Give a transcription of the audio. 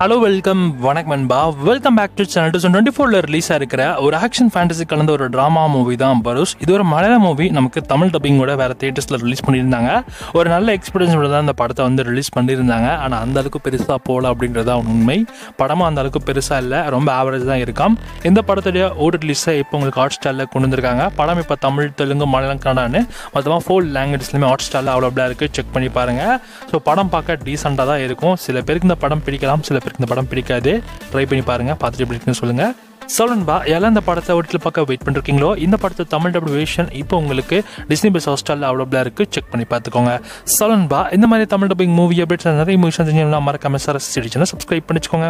Hello welcome வணக்கம் நண்பா. Welcome back to channel. 2024 release ஆகிருக்கிற ஒரு ஆக்ஷன் ஃபேண்டசி கலந்த ஒரு ட்ராமா மூவி தான் பருஸ். இது ஒரு மலையாள மூவி. நமக்கு தமிழ் டப்பிங்கோட வேறு தியேட்டர்ஸில் ரிலீஸ் பண்ணியிருந்தாங்க. ஒரு நல்ல எக்ஸ்பீரியன்ஸோட தான் அந்த படத்தை ரிலீஸ் பண்ணியிருந்தாங்க. ஆனால் அந்த அளவுக்கு பெருசாக போகல அப்படின்றதா உண்மை. படமும் அந்த அளவுக்கு பெருசாக இல்லை, ரொம்ப ஆவரேஜ் தான் இருக்காம். இந்த படத்துடைய ஓடி ரிலீஸை இப்போ உங்களுக்கு ஹாட் ஸ்டாரில் கொண்டு வந்திருக்காங்க. படம் இப்போ தமிழ், தெலுங்கு, மலையாளம், கன்னடான்னு மொத்தமாக 4 லாங்குவேஜஸ்லையுமே ஹாட் ஸ்டாரில் அவைலபிளாக இருக்குது. செக் பண்ணி பாருங்கள். ஸோ படம் பார்க்க டீசெண்டாக தான் இருக்கும். சில பேருக்கு இந்த படம் பிடிக்கலாம், சில பேருக்கு இந்த படம் பிடிக்காது. ட்ரை பண்ணி பாருங்க, பார்த்துட்டு எப்படி இருக்குன்னு சொல்லுங்க. சொல்லுன்பா, எல்லாம் இந்த படத்தை வீட்டில் பார்க்க வெயிட் பண்ணிருக்கீங்களோ, இந்த படத்தை தமிழ் டப் வேர்ஷன் இப்போ உங்களுக்கு டிஸ்னி பிளஸ் ஹாட்ஸ்டாரில் அவைலபிளாக இருக்குது. செக் பண்ணி பார்த்துக்கோங்க. சொல்லுன்பா, இந்த மாதிரி தமிழ் டப்பிங் மூவி அப்டேட்ஸ் நிறைய மூவிஸ் மறக்காம சப்ஸ்கிரைப் பண்ணிச்சுக்கோங்க.